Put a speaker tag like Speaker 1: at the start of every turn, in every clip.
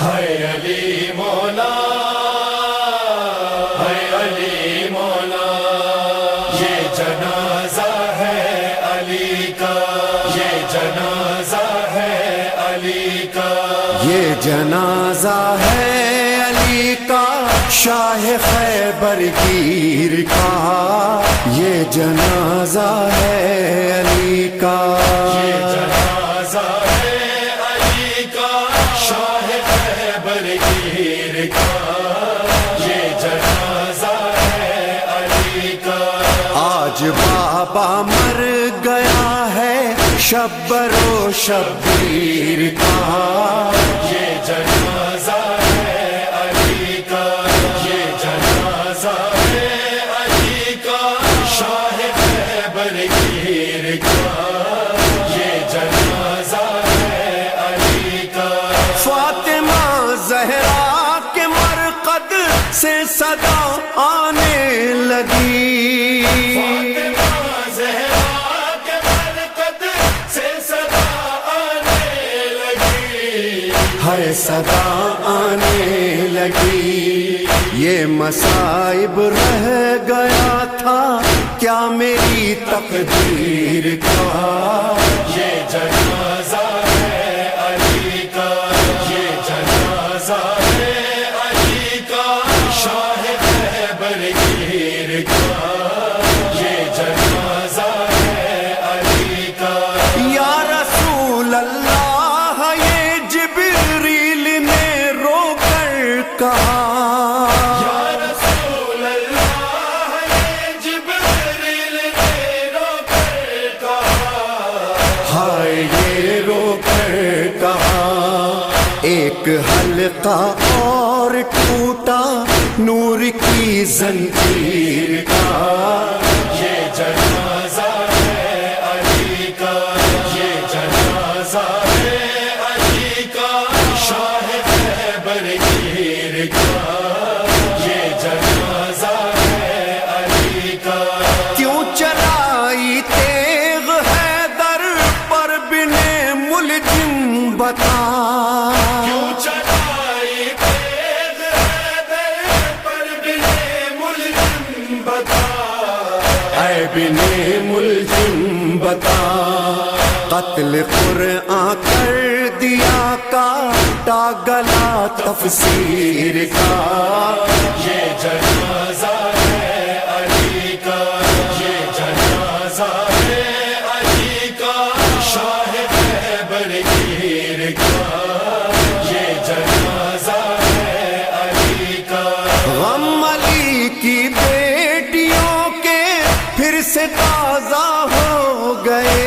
Speaker 1: ہے علی مولا، ہے علی مولا، یہ جنازہ ہے علی کا، یہ جنازہ ہے علی کا،
Speaker 2: یہ جنازہ ہے علی کا، شاہ خیبر گیر کا، یہ جنازہ ہے علی کا،
Speaker 1: یہ جنازہ ہے علی کا، شاہ خیبر گیر کا، یہ جنازہ ہے علی کا،
Speaker 2: آج بابا مر گیا ہے شبر و شبیر کا،
Speaker 1: یہ جنازہ ہے علی کا، یہ جنازہ ہے علی کا، شاہ خیبر گیر کا، یہ جنازہ ہے علی کا،
Speaker 2: فاطمہ زہرا کے مرقد سے صدا آنے لگی،
Speaker 1: فاطمہ زہرا کے مرقد سے صدا آنے لگی،
Speaker 2: ہے صدا آنے لگی، یہ مصائب رہ گیا تھا کیا میری تقدیر کا،
Speaker 1: یہ جنازہ ہے علی کا، یہ جنازہ ہے علی کا، شاہ خیبر گیر کا، یہ جنازہ ہے علی کا،
Speaker 2: یا رسول اللہ یہ جبریل نے رو کر کہا،
Speaker 1: یا رسول اللہ یہ جبریل نے رو کر کہا،
Speaker 2: ہائے یہ رو کر کہا، ایک حلقہ اور ٹوٹا نور کی زنجیر کا،
Speaker 1: یہ جنازہ ہے علی کا، یہ جنازہ ہے علی کا، شاہ خیبر گیر کا، یہ جنازہ ہے علی کا،
Speaker 2: کیوں چلائی تیغ حیدر پر بن ملجم بتا،
Speaker 1: کیوں چلائی تیغ حیدر پر بن ملجم بتا،
Speaker 2: اے بن ملجم بتا، قتل قرآن کر دیا کاٹا گلا تفسیر کا،
Speaker 1: یہ جنازہ ہے علی کا، یہ جنازہ ہے علی کا، شاہ خیبر گیر کا، یہ جنازہ ہے علی کا،
Speaker 2: غم علی کی بیٹیوں کے پھر سے تازہ ہو گئے،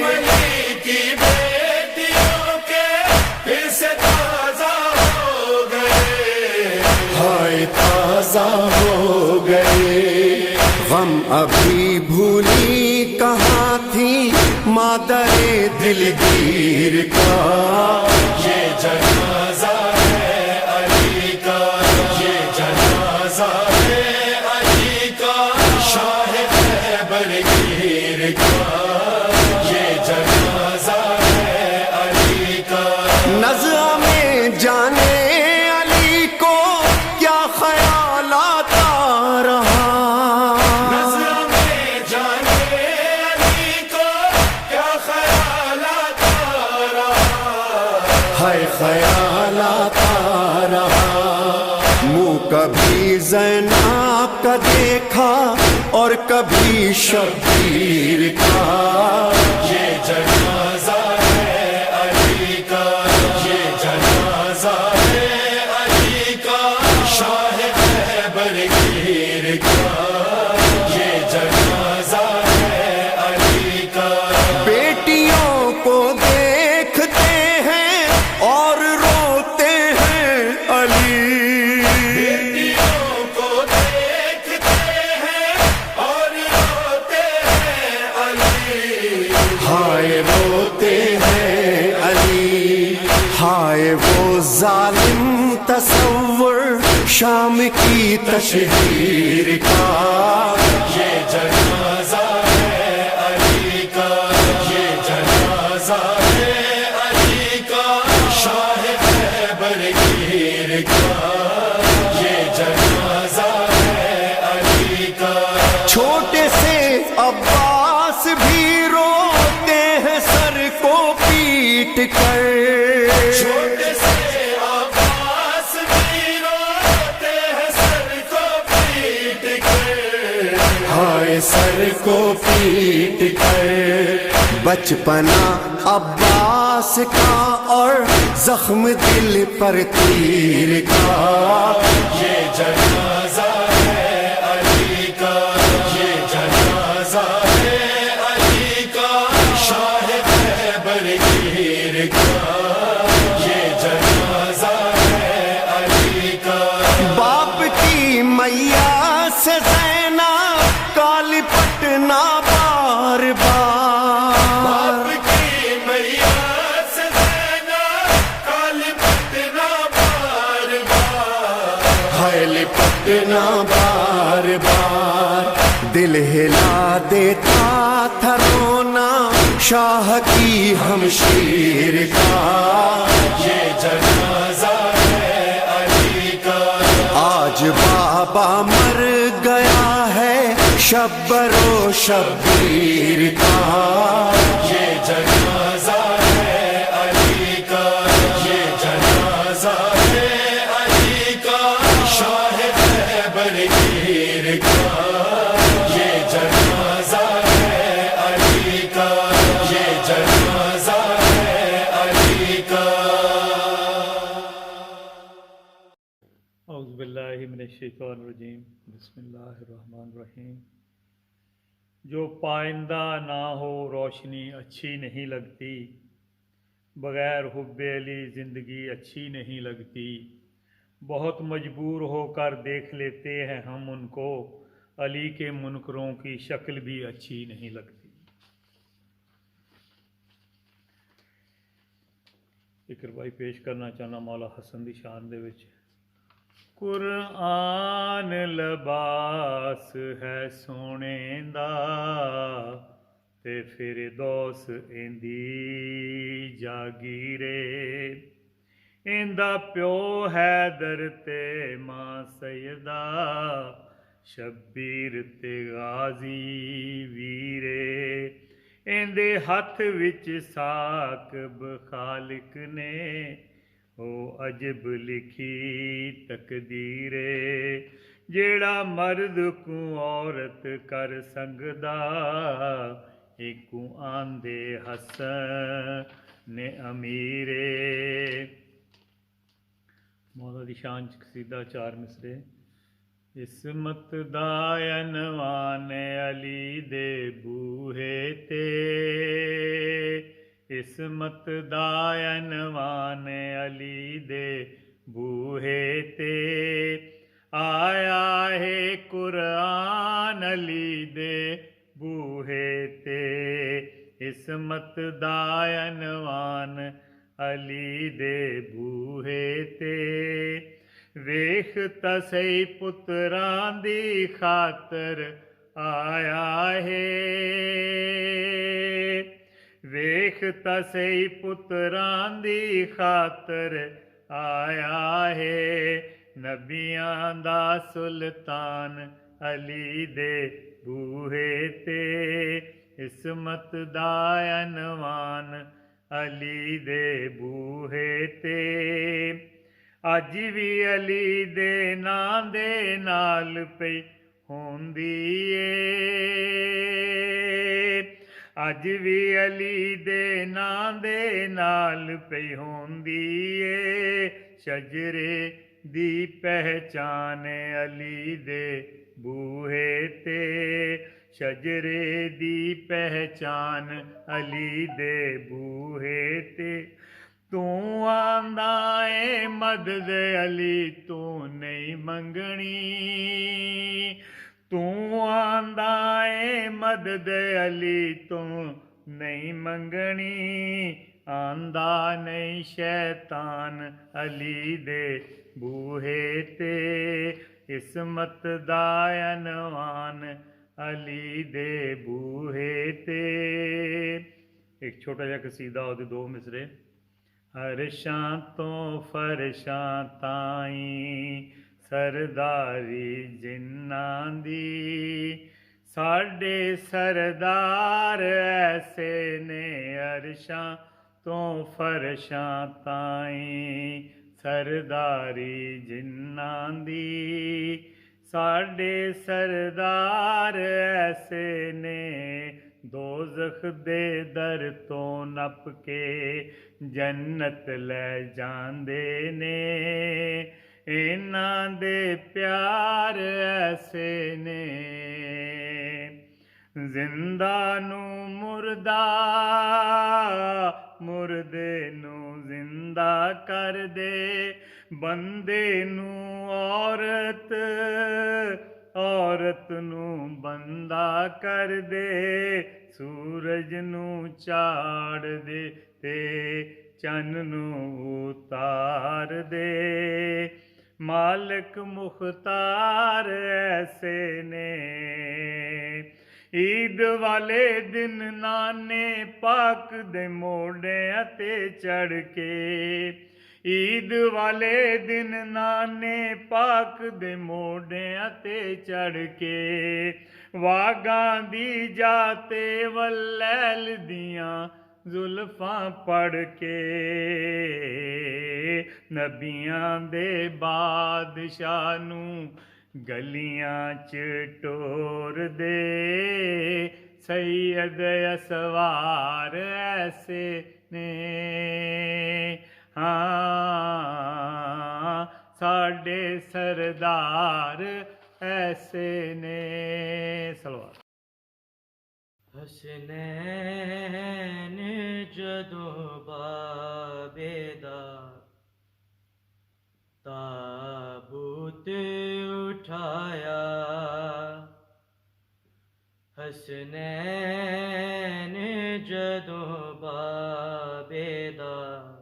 Speaker 1: علی کی بیٹیوں کے پھر سے تازہ ہو گئے،
Speaker 2: ہائے تازہ ہو گئے، غم ابھی بھولی کہاں تھی مادر دلگیر کا،
Speaker 1: یہ جنازہ ہے علی کا، یہ جنازہ ہے علی کا، شاہ خیبر گیر کا، یہ جنازہ ہے علی کا،
Speaker 2: نزع میں جانے علی کو کیا خیالات آ رہا،
Speaker 1: نظر میں جانے علی کو کیا خیالات آ رہا،
Speaker 2: ہے خیالات آ رہا، منہ کبھی زینب کا دیکھا اور کبھی شبیر کا،
Speaker 1: یہ جنازہ ہے علی کا، یہ جنازہ ہے علی کا، شاہ خیبر گیر کا، یہ جنازہ ہے علی کا،
Speaker 2: بیٹیوں کو دیکھتے ہیں اور روتے ہیں علی،
Speaker 1: بیٹیوں کو دیکھتے ہیں اور روتے ہیں علی،
Speaker 2: ہائے روتے ہیں علی، ہائے وہ ظالم تصور شام کی تشہیر کا،
Speaker 1: یہ جنازہ ہے علی کا، یہ جنازہ ہے علی کا، شاہ
Speaker 2: کو پیٹ کر، بچپنا عباس کا اور زخم دل پر تیر کا،
Speaker 1: یہ جنازہ ہے علی کا، یہ جنازہ ہے علی کا، شاہ خیبر گیر کا، یہ جنازہ ہے علی کا۔
Speaker 2: باپ کی میاں سے زینب کالی پٹنا بار بار،
Speaker 1: باپ کی میاں سے زینب کالی پٹنا بار بار،
Speaker 2: ہائے پٹنا بار بار، دل ہلا دیتا تھا رونا شاہ کی ہمشیر کا،
Speaker 1: یہ جنازہ ہے علی کا۔
Speaker 2: آج بابا مر گیا ہے شبر و شبیر کا،
Speaker 1: یہ جنازہ ہے علی کا، یہ جنازہ ہے علی کا، شاہ خیبر گیر کا، یہ جنازہ ہے علی کا، یہ جنازہ ہے علی کا۔
Speaker 3: اعوذ باللہ من الشیطان الرجیم، بسم اللہ الرحمن الرحیم۔ جو پائندہ نہ ہو روشنی اچھی نہیں لگتی، بغیر حب علی زندگی اچھی نہیں لگتی، بہت مجبور ہو کر دیکھ لیتے ہیں ہم ان کو، علی کے منکروں کی شکل بھی اچھی نہیں لگتی۔ ایک ربائی پیش کرنا چاہنا مولا حسن دی شان دے وچ۔ قرآن لباس ہے سونے دا، تے فردوس ایندی جاگیرے، ایندا پیو حیدر تے ماں سیدہ، شبیر تے غازی ویرے، ایندے ہاتھ وچ ثاقب خالق نے، او عجب لکھی تقدیرے، جیڑا مرد کو عورت کر سنگدا، ایکو آندے حسن امیرے۔ مولا دی شان چ قصیدہ 4 مصرے۔ عصمت دا عنوان علی دے بوہے تے، عصمت دا عنوان علی دے بوہے تے، آیا ہے قرآن علی دے بوہے تے، عصمت دا عنوان علی دے بوہے تے، ویکھ تا سہی پتراں دی خاطر آیا ہے، ویکھ تا سہی پتراں دی خاطر آیا ہے، نبیاں دا سلطان علی دے بوہے تے، عصمت دا عنوان علی دے بوہے تے، اج بھی علی دے ناں دے نال پئی ہوندی اے، اج بھی علی دے ناں دے نال پئی ہوندی اے، شجرے دی پہچان علی دے بوہے تے، شجرے دی پہچان علی دے بوہے تے، تو آندا اے مدد علی تو نہیں منگنی، تو آندا اے مدد علی تو نہیں منگنی، آندا نہیں شیطان علی دے بوہے تے، عصمت دا عنوان علی دے بوہے تے۔ ایک چھوٹا جا قصیدہ اور 2 مصرے۔ عرشاں تو فرشاں تائیں سرداری جناں دی، ساڈے سردار ایسے نے، عرشاں تو فرشاں تائیں سرداری جناں دی، ਸਾਡੇ ਸਰਦਾਰ ਐਸੇ ਨੇ ਦੋਜ਼ਖ ਦੇ ਦਰ ਤੋਂ ਨੱਪ ਕੇ ਜੰਨਤ ਲੈ ਜਾਂਦੇ ਨੇ ਇਹਨਾਂ ਦੇ ਪਿਆਰ ਐਸੇ ਨੇ ਜ਼ਿੰਦਾ ਨੂੰ ਮੁਰਦਾ ਮੁਰਦੇ ਨੂੰ ਜ਼ਿੰਦਾ ਕਰ ਦੇ ਬੰਦੇ ਨੂੰ ਔਰਤ ਔਰਤ ਨੂੰ ਬੰਦਾ ਕਰ ਦੇ ਸੂਰਜ ਨੂੰ ਚਾੜ ਦੇ ਤੇ ਚੰਨ ਨੂੰ ਉਤਾਰ ਦੇ ਮਾਲਕ ਮੁਖਤਾਰ ਐਸੇ ਨੇ ਈਦ ਵਾਲੇ ਦਿਨ ਨਾਨੇ ਪਾਕ ਦੇ ਮੋਢਿਆਂ ਤੇ ਚੜ ਕੇ ਈਦ ਵਾਲੇ ਦਿਨ ਨਾਨੇ ਪਾਕ ਦੇ ਮੋਢਿਆਂ ਤੇ ਚੜ ਕੇ ਵਾਗਾਂ ਦੀ ਜਾਤੇ ਵੱਲੈਲ ਦੀਆਂ ਜ਼ੁਲਫਾਂ ਪੜ ਕੇ ਨਬੀਆਂ ਦੇ ਬਾਦਸ਼ਾਹ ਨੂੰ ਗਲੀਆਂ 'ਚ ਟੋਰ ਦੇ ਸੈਯਦ ਅਸਵਾਰ ਐਸੇ ਨੇ ਹਾਂ ਸਾਡੇ ਸਰਦਾਰ ਐਸੇ ਨੇ ਸਲਵਾਰ
Speaker 4: ਹਸਨੈਨ ਜਦੋਂ ਬਾਬੇ ਦਾ ਤਾਬੂਤ ਉਠਾਇਆ ਹਸਨੈਨ ਜਦੋਂ ਬਾਬੇ ਦਾ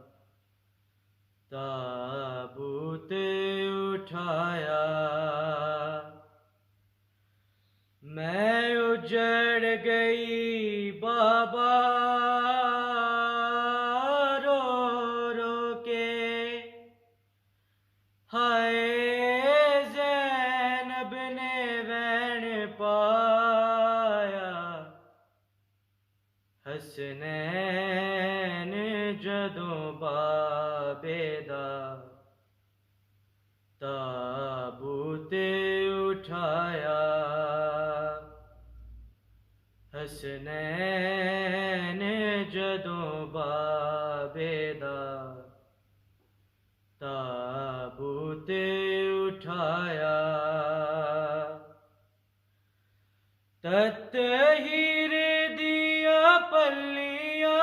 Speaker 4: ਤਾਬੂਤ ਉਠਾਇਆ ਮੈਂ ਉਜੜ ਗਈ ਬਾਬਾ ਰੋ ਰੋ ਕੇ ਹਾਏ ਜ਼ੈਨਬ ਨੇ ਵੈਣ ਪਾਇਆ ਹਸਨੈਨ ਜਦੋਂ ਬਾਬੇ ਦਾ ਤਾਬੂਤ ਉਠਾਇਆ ਹਸਨੈਨ ਜਦੋਂ ਬਾਬੇ ਦਾ ਤਾਬੂਤ ਉਠਾਇਆ ਤਤਹੀਰ ਦੀਆਂ ਪੱਲੀਆਂ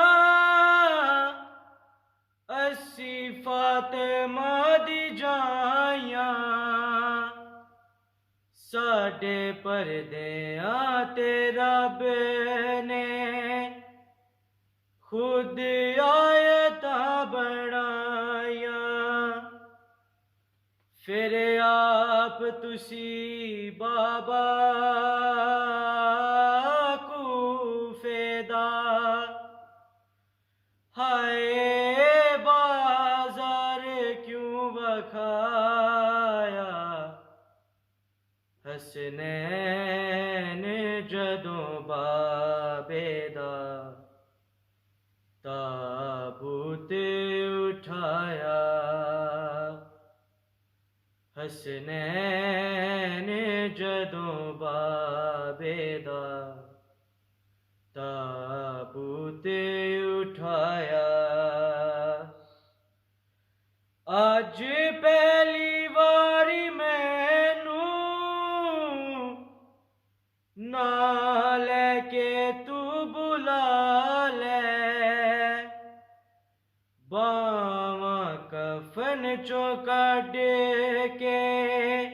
Speaker 4: ਅਸੀਂ ਫਾਤਿਮਾ ਦੀ ਜਾਈਆਂ ਸਾਡੇ ਪਰਦਿਆਂ ਤੇ ਰੱਬ ਨੇ ਖੁਦ ਆਇਤਾਂ ਬਣਾਈਆਂ ਫਿਰ ਆਪ ਤੁਸੀਂ ਬਾਬਾ ਕੂਫੇ ਦਾ ਹਾਏ ਬਾਜ਼ਾਰ ਕਿਉਂ ਵਖਾਇਆ ਹਸਨੈਨ ਜਦੋਂ ਬਾਬੇ ਦਾ ਤਾਬੂਤ ਉਠਾਇਆ ਹਸਨੈਨ ਜਦੋਂ ਬਾਬੇ ਦਾ ਤਾਬੂਤ ਉਠਾਇਆ ਅੱਜ ਪਹਿਲੀ ਵਾਰੀ ਮੈਨੂੰ ਨਾ ਲੈ ਕੇ ਤੂੰ ਬੁਲਾ ਲੈ ਬਾਵਾਂ ਕਫਨ ਚੋਂ ਕੱਢ ਕੇ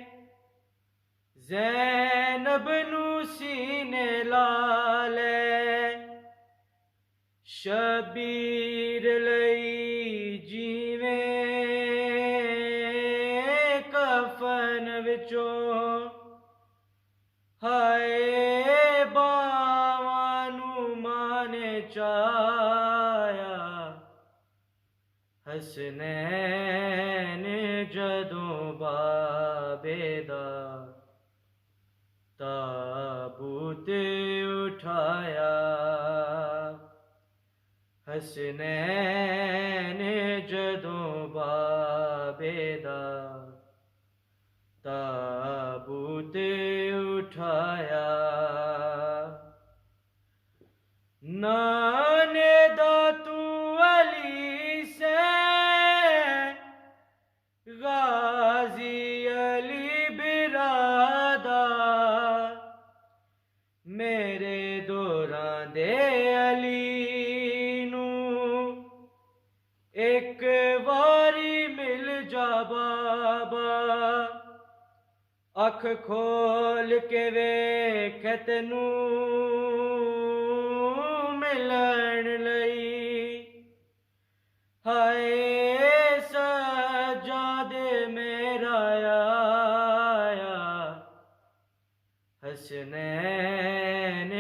Speaker 4: ਜ਼ੈਨਬ ਨੂੰ ਸੀਨੇ ਲਾ ਲੈ ਸ਼ਬੀਰ ਲਈ ਜੀਵੇਂ ਕਫਨ ਵਿੱਚੋਂ ਹਾਏ ਬਾਵਾਂ ਨੂੰ ਮਾਨੇ ਚਾਇਆ ਹਸਨੈਨ ਜਦੋਂ ਬਾਬੇ ਦਾ ਤਾਬੂਤ ਉਠਾਇਆ ਹਸਨੈਨ ਜਦੋਂ ਬਾਬੇ ਦਾ تابوت اٹھایا نانے داتو علی سے غازی علی برادر میرے دوراں دے علی نو ایک واری مل جا بابا اکھ کھول کے ویکھ تینوں ملن لئی ہائے سجادے میرا آیا حسنین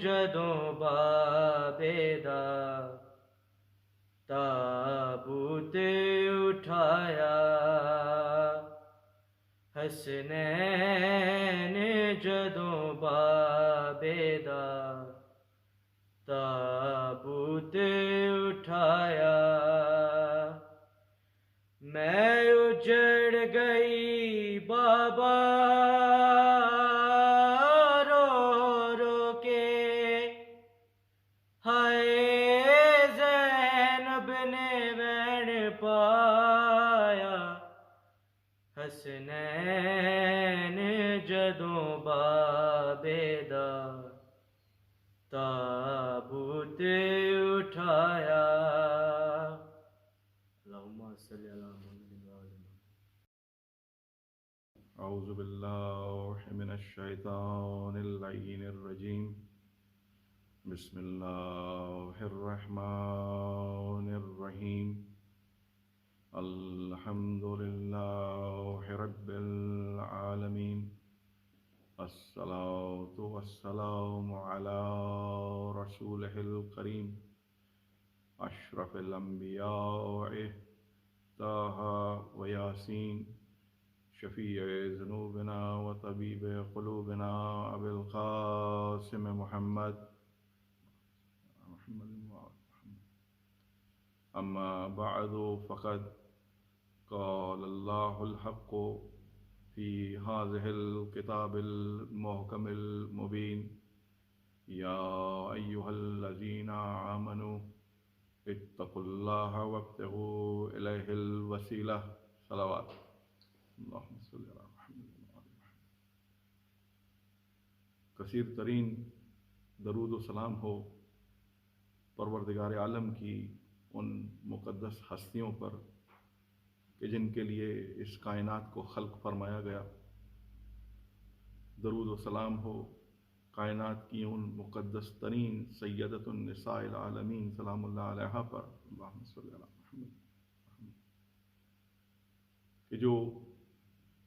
Speaker 4: جدوں بابے دا تابوت اٹھایا حسنین جدوں بابے دا تابوت اٹھایا میں اجڑ گئی بابا رو رو کے ہائے زینب نے وین پایا حسنین جدوں بابے دا تابوت اٹھایا اللہم صلی علی محمد وعلی محمد.
Speaker 5: اعوذ باللہ من الشیطان اللعین الرجیم بسم اللہ الرحمن الرحیم الحمد للہ رب العالمین الصلاة والسلام علی رسولہ الکریم اشرف الانبیاء طہ و یاسین شفیع ذنوبنا و طبیب قلوبنا ابی القاسم محمد اما بعد فقد قال اللہ الحق فی هذه الكتاب المحکم المبین یا ایہا الذین آمنوا اتقوا اللہ وابتغوا الیہ الوسیلہ صلوات اللہم صلی علی محمد وعلی محمد. کثیر ترین درود و سلام ہو پروردگار عالم کی ان مقدس ہستیوں پر کہ جن کے لیے اس کائنات کو خلق فرمایا گیا. درود و سلام ہو کائنات کی ان مقدس ترین سیدۃ النساء العالمین سلام اللہ علیہا پر اللہم صلی علی محمد کہ جو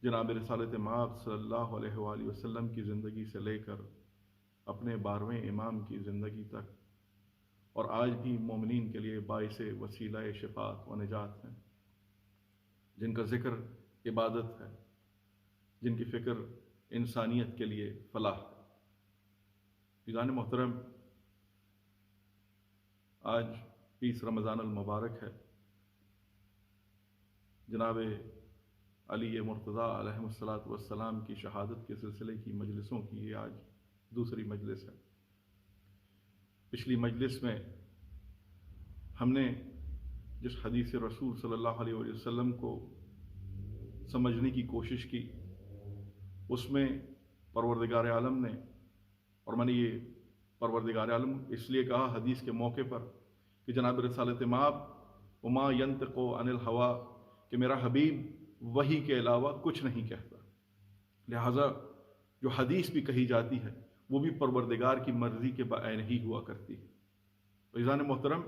Speaker 5: جناب رسالت مآب صلی اللہ علیہ وآلہ وسلم کی زندگی سے لے کر اپنے 12ویں امام کی زندگی تک اور آج بھی مومنین کے لیے باعث وسیلہ شفاعت و نجات ہیں، جن کا ذکر عبادت ہے، جن کی فکر انسانیت کے لیے فلاح ہے. عزیزان محترم، آج 20 رمضان المبارک ہے. جناب علی مرتضیٰ علیہ السلام کی شہادت کے سلسلے کی مجلسوں کی یہ آج دوسری مجلس ہے. پچھلی مجلس میں ہم نے جس حدیث رسول صلی اللہ علیہ وسلم کو سمجھنے کی کوشش کی اس میں پروردگار عالم نے، اور میں نے یہ پروردگار عالم اس لیے کہا حدیث کے موقع پر کہ جناب رسالت مآب وما ینطق عن الہویٰ کہ میرا حبیب وحی کے علاوہ کچھ نہیں کہتا، لہٰذا جو حدیث بھی کہی جاتی ہے وہ بھی پروردگار کی مرضی کے بعین ہی ہوا کرتی ہے. تو عزیزان محترم،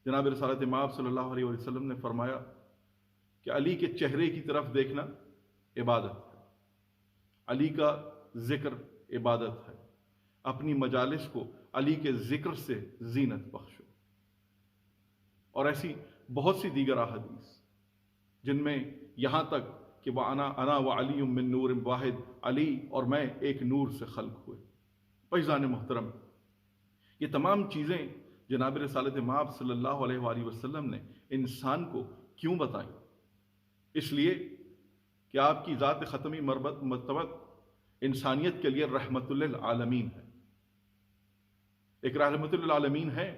Speaker 5: جناب رسالت مآب صلی اللہ علیہ وسلم نے فرمایا کہ علی کے چہرے کی طرف دیکھنا عبادت ہے، علی کا ذکر عبادت ہے، اپنی مجالس کو علی کے ذکر سے زینت بخشو. اور ایسی بہت سی دیگر احادیث جن میں یہاں تک کہ انا و علی من نور واحد، علی اور میں ایک نور سے خلق ہوئے. عزیزان محترم، یہ تمام چیزیں جناب رسالت مآب صلی اللہ علیہ وآلہ وسلم نے انسان کو کیوں بتائیں؟ اس لیے کہ کہ آپ کی ذات ختمی مرتبت انسانیت کے لیے رحمت للعالمین ہے، ایک رحمت للعالمین ہے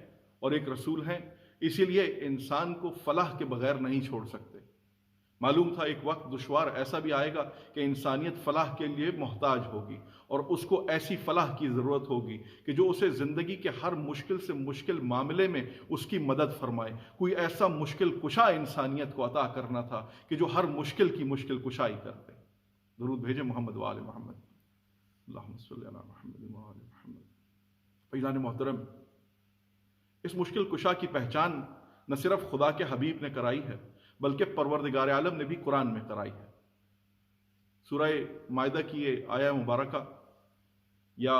Speaker 5: اور ایک رسول ہیں، اسی لیے انسان کو فلاح کے بغیر نہیں چھوڑ سکتے۔ معلوم تھا ایک وقت دشوار ایسا بھی آئے گا کہ انسانیت فلاح کے لیے محتاج ہوگی، اور اس کو ایسی فلاح کی ضرورت ہوگی کہ جو اسے زندگی کے ہر مشکل سے مشکل معاملے میں اس کی مدد فرمائے۔ کوئی ایسا مشکل کشا انسانیت کو عطا کرنا تھا کہ جو ہر مشکل کی مشکل کشائی کرتے۔ درود بھیجے محمد و آل محمد، اللہم صلی علی محمد و آل محمد۔ فیضان محترم، اس مشکل کشا کی پہچان نہ صرف خدا کے حبیب نے کرائی ہے بلکہ پروردگار عالم نے بھی قرآن میں کرائی ہے۔ سورہ مائدہ کی یہ آیہ مبارکہ، یا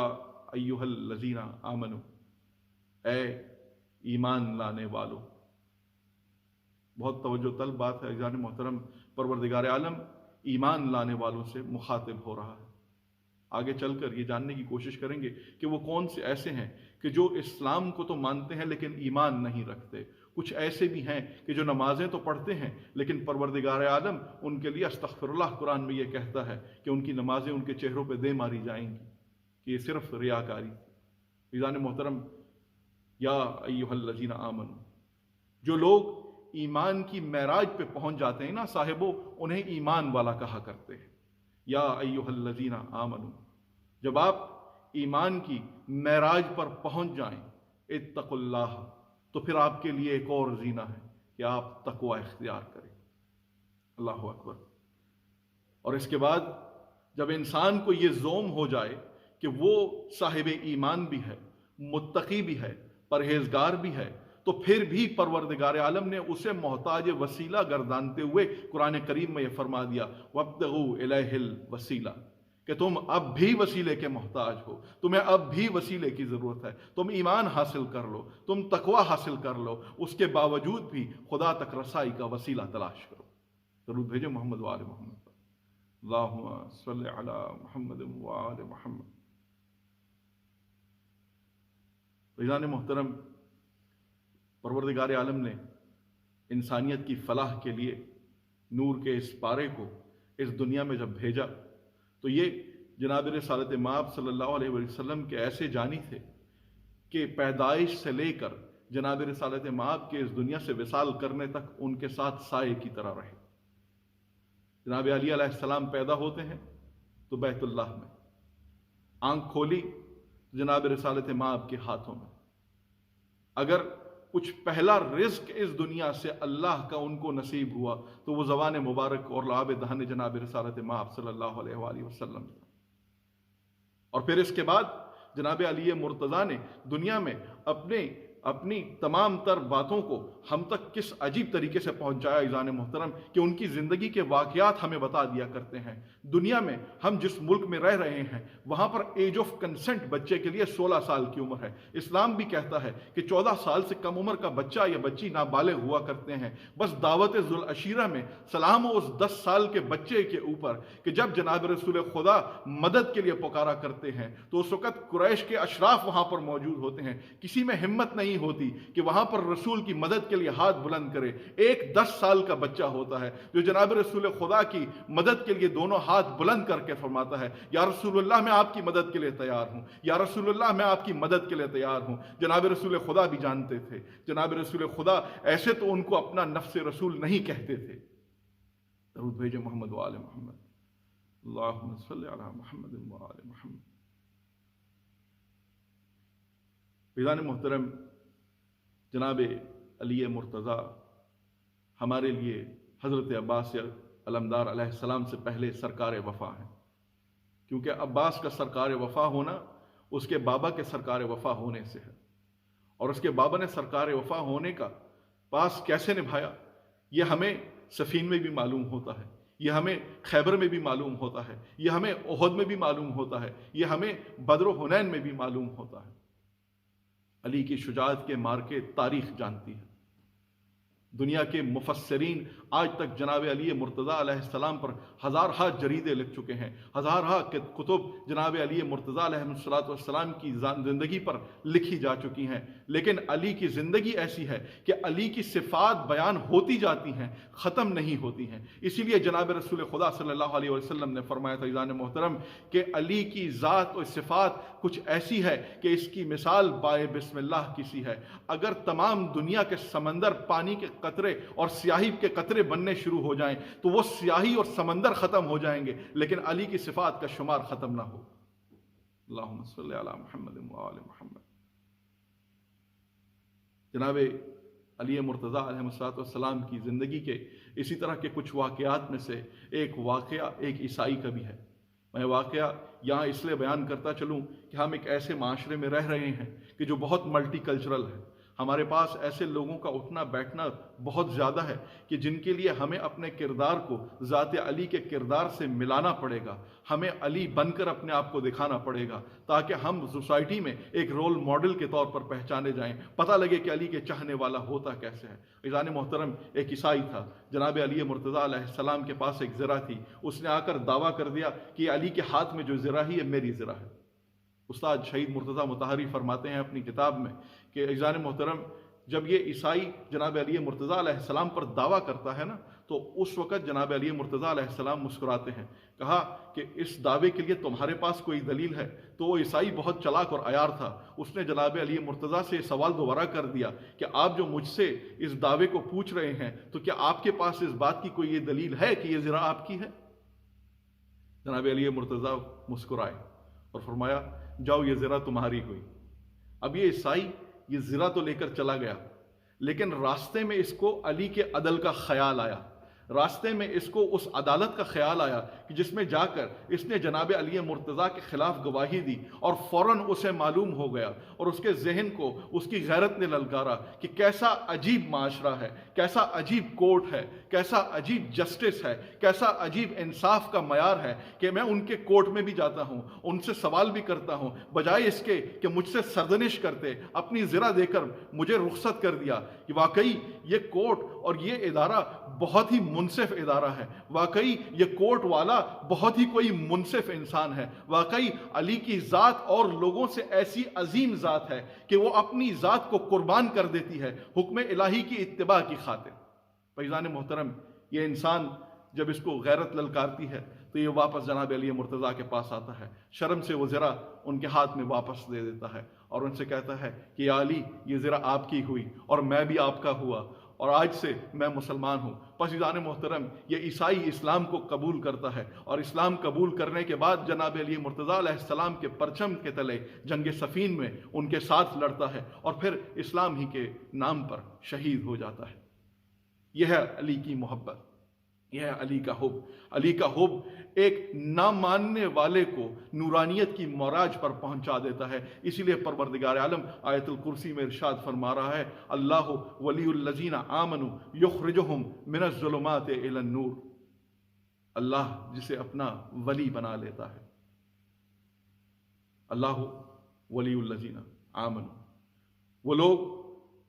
Speaker 5: ایہا الذین آمنو، اے ایمان لانے والو، بہت توجہ طلب بات ہے عزیزان محترم۔ پروردگار عالم ایمان لانے والوں سے مخاطب ہو رہا ہے۔ آگے چل کر یہ جاننے کی کوشش کریں گے کہ وہ کون سے ایسے ہیں کہ جو اسلام کو تو مانتے ہیں لیکن ایمان نہیں رکھتے۔ کچھ ایسے بھی ہیں کہ جو نمازیں تو پڑھتے ہیں لیکن پروردگار عالم ان کے لیے استغفر اللہ قرآن میں یہ کہتا ہے کہ ان کی نمازیں ان کے چہروں پہ دے ماری جائیں گی، کہ یہ صرف ریاکاری۔ عزیزان محترم، یا ایہا الذین آمنو، جو لوگ ایمان کی معراج پہ پہنچ جاتے ہیں نا صاحبو، انہیں ایمان والا کہا کرتے ہیں۔ یا ایہا الذین آمنو، جب آپ ایمان کی معراج پر پہنچ جائیں، اتقوا اللہ، تو پھر آپ کے لیے ایک اور زینہ ہے کہ آپ تقوی اختیار کریں۔ اللہ اکبر۔ اور اس کے بعد جب انسان کو یہ زوم ہو جائے کہ وہ صاحب ایمان بھی ہے، متقی بھی ہے، پرہیزگار بھی ہے، تو پھر بھی پروردگار عالم نے اسے محتاج وسیلہ گردانتے ہوئے قرآن کریم میں یہ فرما دیا، وَابْتَغُوا إِلَيْهِ الْوَسِيلَةَ، کہ تم اب بھی وسیلے کے محتاج ہو، تمہیں اب بھی وسیلے کی ضرورت ہے۔ تم ایمان حاصل کر لو، تم تقوی حاصل کر لو، اس کے باوجود بھی خدا تک رسائی کا وسیلہ تلاش کرو۔ درود بھیجو محمد و آل محمد پر، اللہم صلی علی محمد و آل محمد۔ عزیزان محترم، پروردگار عالم نے انسانیت کی فلاح کے لیے نور کے اس پارے کو اس دنیا میں جب بھیجا تو یہ جناب رسالت مآب صلی اللہ علیہ وسلم کے ایسے جانی تھے کہ پیدائش سے لے کر جناب رسالت مآب کے اس دنیا سے وصال کرنے تک ان کے ساتھ سائے کی طرح رہے۔ جناب علی علیہ السلام پیدا ہوتے ہیں تو بیت اللہ میں، آنکھ کھولی تو جناب رسالت مآب کے ہاتھوں میں۔ اگر کچھ پہلا رزق اس دنیا سے اللہ کا ان کو نصیب ہوا تو وہ زبان مبارک اور لعاب دہن جناب رسالت مآب صلی اللہ علیہ وآلہ وسلم۔ اور پھر اس کے بعد جناب علی مرتضیٰ نے دنیا میں اپنی تمام تر باتوں کو ہم تک کس عجیب طریقے سے پہنچایا عزیزان محترم، کہ ان کی زندگی کے واقعات ہمیں بتا دیا کرتے ہیں۔ دنیا میں ہم جس ملک میں رہ رہے ہیں وہاں پر ایج آف کنسنٹ بچے کے لیے 16 سال کی عمر ہے۔ اسلام بھی کہتا ہے کہ 14 سال سے کم عمر کا بچہ یا بچی نابالغ ہوا کرتے ہیں۔ بس دعوت ذوالعشیرہ میں سلام ہو اس 10 سال کے بچے کے اوپر کہ جب جناب رسول خدا مدد کے لیے پکارا کرتے ہیں تو اس وقت قریش کے اشراف وہاں پر موجود ہوتے ہیں۔ کسی میں ہمت نہیں ہوتی کہ وہاں پر رسول کی مدد کے لیے ہاتھ بلند کرے۔ ایک 10 سال کا بچہ ہوتا ہے جو جناب رسول خدا کی مدد کے لیے دونوں ہاتھ بلند کر کے فرماتا ہے، یا رسول اللہ میں آپ کی مدد کے لیے تیار ہوں، یا رسول اللہ میں آپ کی مدد کے لیے تیار ہوں۔ جناب رسول خدا بھی جانتے تھے، جناب رسول خدا ایسے تو ان کو اپنا نفس رسول نہیں کہتے تھے۔ درود بھیجو محمد و آل محمد، اللہم صلی علی محمد و آل محمد۔ عزیزان محترم، جناب علی مرتضیٰ ہمارے لیے حضرت عباس علمدار علیہ السلام سے پہلے سرکار وفا ہیں، کیونکہ عباس کا سرکار وفا ہونا اس کے بابا کے سرکار وفا ہونے سے ہے، اور اس کے بابا نے سرکار وفا ہونے کا پاس کیسے نبھایا یہ ہمیں صفین میں بھی معلوم ہوتا ہے، یہ ہمیں خیبر میں بھی معلوم ہوتا ہے، یہ ہمیں احد میں بھی معلوم ہوتا ہے، یہ ہمیں بدر و حنین میں بھی معلوم ہوتا ہے۔ علی کی شجاعت کے مارکے تاریخ جانتی ہے۔ دنیا کے مفسرین آج تک جناب علی مرتضیٰ علیہ السلام پر ہزارہا جریدے لکھ چکے ہیں، ہزارہا کتب جناب علی مرتضیٰ علیہ السلام کی زندگی پر لکھی جا چکی ہیں، لیکن علی کی زندگی ایسی ہے کہ علی کی صفات بیان ہوتی جاتی ہیں، ختم نہیں ہوتی ہیں۔ اسی لیے جناب رسول خدا صلی اللہ علیہ وسلم نے فرمایا تھا عزیزان محترم کہ علی کی ذات اور صفات کچھ ایسی ہے کہ اس کی مثال بائے بسم اللہ کسی ہے۔ اگر تمام دنیا کے سمندر پانی کے قطرے اور سیاہی کے قطرے بننے شروع ہو جائیں تو وہ سیاہی اور سمندر ختم ہو جائیں گے، لیکن علی کی صفات کا شمار ختم نہ ہو۔ اللہم صلی علی محمد و آل محمد۔ جناب علی مرتضیٰ علیہ السلام کی زندگی کے اسی طرح کے کچھ واقعات میں سے ایک واقعہ ایک عیسائی کا بھی ہے۔ میں واقعہ یہاں اس لیے بیان کرتا چلوں کہ ہم ایک ایسے معاشرے میں رہ رہے ہیں کہ جو بہت ملٹی کلچرل ہے۔ ہمارے پاس ایسے لوگوں کا اٹھنا بیٹھنا بہت زیادہ ہے کہ جن کے لیے ہمیں اپنے کردار کو ذات علی کے کردار سے ملانا پڑے گا، ہمیں علی بن کر اپنے آپ کو دکھانا پڑے گا تاکہ ہم سوسائٹی میں ایک رول ماڈل کے طور پر پہچانے جائیں، پتہ لگے کہ علی کے چاہنے والا ہوتا کیسے ہے۔ عزیزان محترم، ایک عیسائی تھا، جناب علی مرتضیٰ علیہ السلام کے پاس ایک زرہ تھی، اس نے آ کر دعویٰ کر دیا کہ علی کے ہاتھ میں جو زرہ ہے یہ میری زرہ ہے۔ استاد شہید مرتضیٰ مطہری فرماتے ہیں اپنی کتاب میں کہ عزیزان محترم، جب یہ عیسائی جناب علی مرتضیٰ علیہ السلام پر دعویٰ کرتا ہے نا تو اس وقت جناب علی مرتضیٰ علیہ السلام مسکراتے ہیں۔ کہا کہ اس دعوے کے لیے تمہارے پاس کوئی دلیل ہے؟ تو وہ عیسائی بہت چلاک اور عیار تھا، اس نے جناب علی مرتضیٰ سے سوال دوبارہ کر دیا کہ آپ جو مجھ سے اس دعوے کو پوچھ رہے ہیں تو کیا آپ کے پاس اس بات کی کوئی یہ دلیل ہے کہ یہ زرہ آپ کی ہے؟ جناب علی مرتضیٰ مسکرائے اور فرمایا جاؤ یہ زرہ تمہاری ہوئی۔ اب یہ عیسائی یہ زرہ تو لے کر چلا گیا، لیکن راستے میں اس کو علی کے عدل کا خیال آیا، راستے میں اس کو اس عدالت کا خیال آیا کہ جس میں جا کر اس نے جناب علی مرتضیٰ کے خلاف گواہی دی، اور فوراً اسے معلوم ہو گیا اور اس کے ذہن کو اس کی غیرت نے للکارا کہ کیسا عجیب معاشرہ ہے، کیسا عجیب کورٹ ہے، کیسا عجیب جسٹس ہے، کیسا عجیب انصاف کا معیار ہے کہ میں ان کے کورٹ میں بھی جاتا ہوں، ان سے سوال بھی کرتا ہوں، بجائے اس کے کہ مجھ سے سرزنش کرتے اپنی زرہ دے کر مجھے رخصت کر دیا۔ کہ واقعی یہ کورٹ اور یہ ادارہ بہت ہی منصف ادارہ ہے، واقعی یہ کورٹ والا بہت ہی کوئی منصف انسان ہے، واقعی علی کی ذات اور لوگوں سے ایسی عظیم ذات ہے کہ وہ اپنی ذات کو قربان کر دیتی ہے حکم الہی کی اتباع کی خاطر۔ فیضان محترم، یہ انسان جب اس کو غیرت للکارتی ہے تو یہ واپس جناب علی مرتضیٰ کے پاس آتا ہے، شرم سے وہ زرہ ان کے ہاتھ میں واپس دے دیتا ہے اور ان سے کہتا ہے کہ یا علی یہ زرہ آپ کی ہوئی اور میں بھی آپ کا ہوا، اور آج سے میں مسلمان ہوں۔ پس عزیزان محترم، یہ عیسائی اسلام کو قبول کرتا ہے، اور اسلام قبول کرنے کے بعد جناب علی مرتضیٰ علیہ السلام کے پرچم کے تلے جنگ صفین میں ان کے ساتھ لڑتا ہے اور پھر اسلام ہی کے نام پر شہید ہو جاتا ہے۔ یہ ہے علی کی محبت، یہ ہے علی کا حب۔ علی کا حب ایک نہ ماننے والے کو نورانیت کی معراج پر پہنچا دیتا ہے۔ اسی لیے پروردگار عالم آیت الکرسی میں ارشاد فرما رہا ہے، اللہ ولی الذین آمنوا یخرجہم من الظلمات الی النور۔ اللہ جسے اپنا ولی بنا لیتا ہے، اللہ ولی الذین آمنوا، وہ لوگ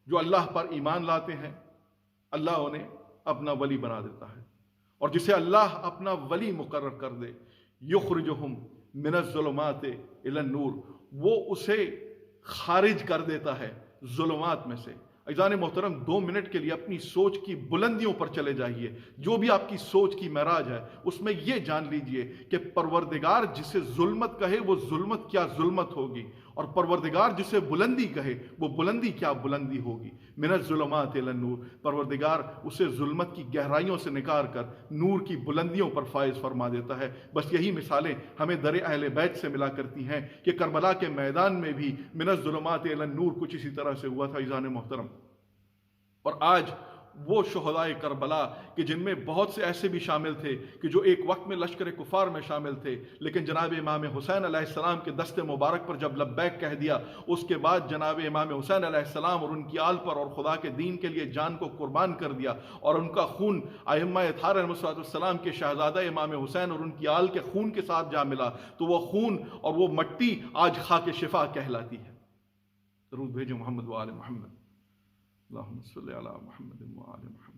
Speaker 5: جو اللہ پر ایمان لاتے ہیں اللہ انہیں اپنا ولی بنا دیتا ہے، اور جسے اللہ اپنا ولی مقرر کر دے، یخرجہم من الظلمات الی النور، وہ اسے خارج کر دیتا ہے ظلمات میں سے۔ عزیزان محترم، 2 منٹ کے لیے اپنی سوچ کی بلندیوں پر چلے جائیے، جو بھی آپ کی سوچ کی معراج ہے اس میں یہ جان لیجئے کہ پروردگار جسے ظلمت کہے وہ ظلمت کیا ظلمت ہوگی، اور پروردگار جسے بلندی کہے وہ بلندی کیا بلندی ہوگی۔ من الظلمات الی النور، پروردگار اسے ظلمت کی گہرائیوں سے نکال کر نور کی بلندیوں پر فائز فرما دیتا ہے۔ بس یہی مثالیں ہمیں در اہل بیت سے ملا کرتی ہیں کہ کربلا کے میدان میں بھی من الظلمات الی النور کچھ اسی طرح سے ہوا تھا عزیزان محترم۔ اور آج وہ شہدائے کربلا کہ جن میں بہت سے ایسے بھی شامل تھے کہ جو ایک وقت میں لشکر کفار میں شامل تھے، لیکن جناب امام حسین علیہ السلام کے دست مبارک پر جب لبیک کہہ دیا، اس کے بعد جناب امام حسین علیہ السلام اور ان کی آل پر اور خدا کے دین کے لیے جان کو قربان کر دیا، اور ان کا خون ائمہ اطہار علیہ السلام کے شہزادہ امام حسین اور ان کی آل کے خون کے ساتھ جا ملا، تو وہ خون اور وہ مٹی آج خاک شفا کہلاتی ہے۔ درود بھیجو محمد و آل محمد، اللہم صلی علی محمد و آل محمد۔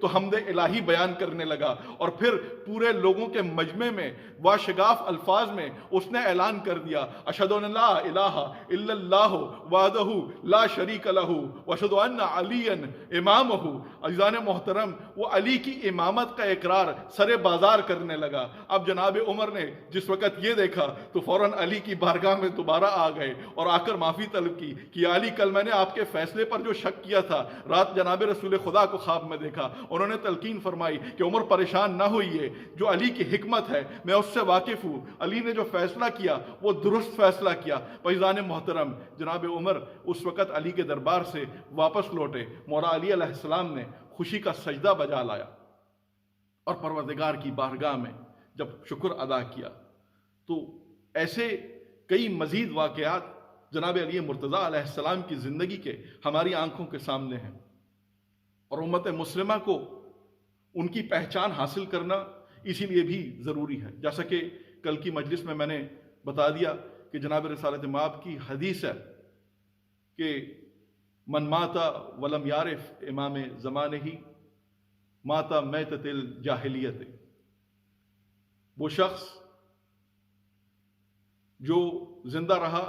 Speaker 5: تو حمد الہی بیان کرنے لگا، اور پھر پورے لوگوں کے مجمع میں واشگاف الفاظ میں اس نے اعلان کر دیا، اشہد ان لا الہ الا اللہ وحدہ لا شریک لہ واشہد ان علی امامہ۔ عزیزان محترم، وہ علی کی امامت کا اقرار سر بازار کرنے لگا۔ اب جناب عمر نے جس وقت یہ دیکھا تو فوراً علی کی بارگاہ میں دوبارہ آ گئے اور آ کر معافی طلب کی کہ یا علی، کل میں نے آپ کے فیصلے پر جو شک کیا تھا، رات جناب رسول خدا کو خواب میں دیکھا۔ انہوں نے تلقین فرمائی کہ عمر پریشان نہ ہوئیے، جو علی کی حکمت ہے میں اس سے واقف ہوں، علی نے جو فیصلہ کیا وہ درست فیصلہ کیا۔ فیضان محترم، جناب عمر اس وقت علی کے دربار سے واپس لوٹے۔ مولا علی علیہ السلام نے خوشی کا سجدہ بجا لایا اور پروردگار کی بارگاہ میں جب شکر ادا کیا تو ایسے کئی مزید واقعات جناب علی مرتضیٰ علیہ السلام کی زندگی کے ہماری آنکھوں کے سامنے ہیں، اور امت مسلمہ کو ان کی پہچان حاصل کرنا اسی لیے بھی ضروری ہے۔ جیسا کہ کل کی مجلس میں میں نے بتا دیا کہ جناب رسالت مآب کی حدیث ہے کہ من ماتا ولم یعرف امام زمانہ ہی ماتا میتۃ الجاہلیت، وہ شخص جو زندہ رہا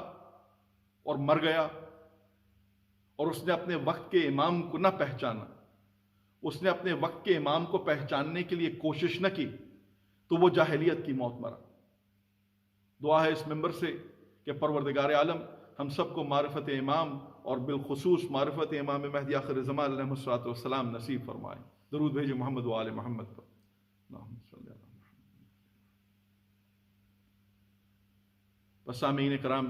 Speaker 5: اور مر گیا اور اس نے اپنے وقت کے امام کو نہ پہچانا، اس نے اپنے وقت کے امام کو پہچاننے کے لیے کوشش نہ کی، تو وہ جاہلیت کی موت مرا۔ دعا ہے اس ممبر سے کہ پروردگار عالم ہم سب کو معرفت امام اور بالخصوص معرفت امام مہدی آخر زمان علیہ الصلوۃ والسلام نصیب فرمائے۔ درود بھیجے محمد و آل محمد پر۔ اللہم صلی اللہ۔ بس سامعین کرام،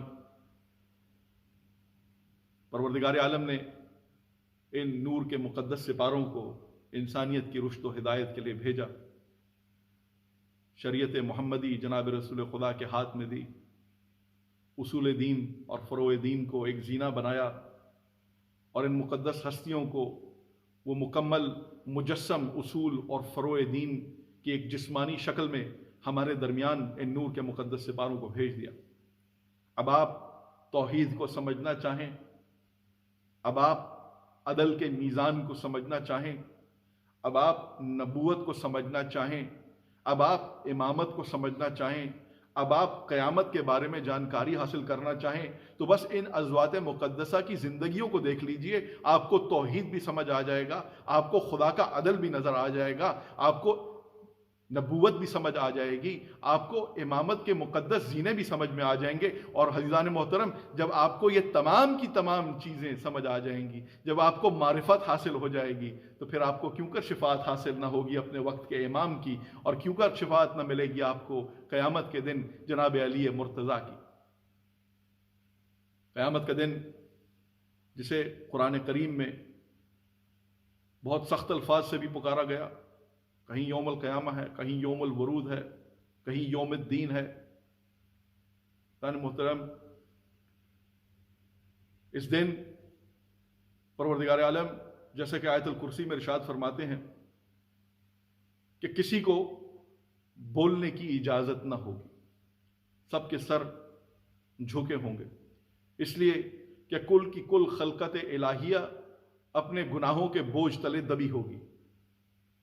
Speaker 5: پروردگار عالم نے ان نور کے مقدس سپاروں کو انسانیت کی رشد و ہدایت کے لیے بھیجا، شریعت محمدی جناب رسول خدا کے ہاتھ میں دی، اصول دین اور فروع دین کو ایک زینہ بنایا، اور ان مقدس ہستیوں کو وہ مکمل مجسم اصول اور فروع دین کی ایک جسمانی شکل میں ہمارے درمیان ان نور کے مقدس سپاروں کو بھیج دیا۔ اب آپ توحید کو سمجھنا چاہیں، اب آپ عدل کے میزان کو سمجھنا چاہیں، اب آپ نبوت کو سمجھنا چاہیں، اب آپ امامت کو سمجھنا چاہیں، اب آپ قیامت کے بارے میں جانکاری حاصل کرنا چاہیں، تو بس ان ازواج مقدسہ کی زندگیوں کو دیکھ لیجئے، آپ کو توحید بھی سمجھ آ جائے گا، آپ کو خدا کا عدل بھی نظر آ جائے گا، آپ کو نبوت بھی سمجھ آ جائے گی، آپ کو امامت کے مقدس زینے بھی سمجھ میں آ جائیں گے۔ اور عزیزان محترم، جب آپ کو یہ تمام کی تمام چیزیں سمجھ آ جائیں گی، جب آپ کو معرفت حاصل ہو جائے گی، تو پھر آپ کو کیوں کر شفاعت حاصل نہ ہوگی اپنے وقت کے امام کی، اور کیوں کر شفاعت نہ ملے گی آپ کو قیامت کے دن جناب علی مرتضیٰ کی۔ قیامت کا دن جسے قرآن کریم میں بہت سخت الفاظ سے بھی پکارا گیا، کہیں یوم القیامہ ہے، کہیں یوم الورود ہے، کہیں یوم الدین ہے۔ محترم، اس دن پروردگار عالم جیسے کہ آیت الکرسی میں ارشاد فرماتے ہیں کہ کسی کو بولنے کی اجازت نہ ہوگی، سب کے سر جھکے ہوں گے، اس لیے کہ کل کی کل خلقت الہیہ اپنے گناہوں کے بوجھ تلے دبی ہوگی۔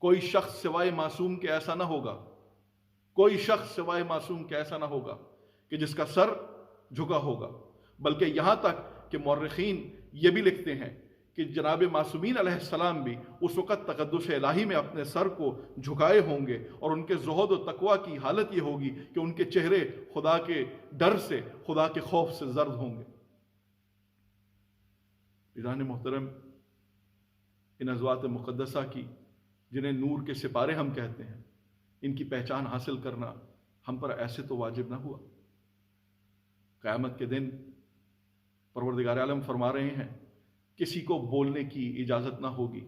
Speaker 5: کوئی شخص سوائے معصوم کے ایسا نہ ہوگا، کوئی شخص سوائے معصوم کے ایسا نہ ہوگا کہ جس کا سر جھکا ہوگا، بلکہ یہاں تک کہ مورخین یہ بھی لکھتے ہیں کہ جناب معصومین علیہ السلام بھی اس وقت تقدس الہی میں اپنے سر کو جھکائے ہوں گے، اور ان کے زہد و تقوی کی حالت یہ ہوگی کہ ان کے چہرے خدا کے ڈر سے، خدا کے خوف سے زرد ہوں گے۔ عزیزان محترم، ان ازواج مقدسہ کی جنہیں نور کے سپارے ہم کہتے ہیں، ان کی پہچان حاصل کرنا ہم پر ایسے تو واجب نہ ہوا۔ قیامت کے دن پروردگار عالم فرما رہے ہیں کسی کو بولنے کی اجازت نہ ہوگی،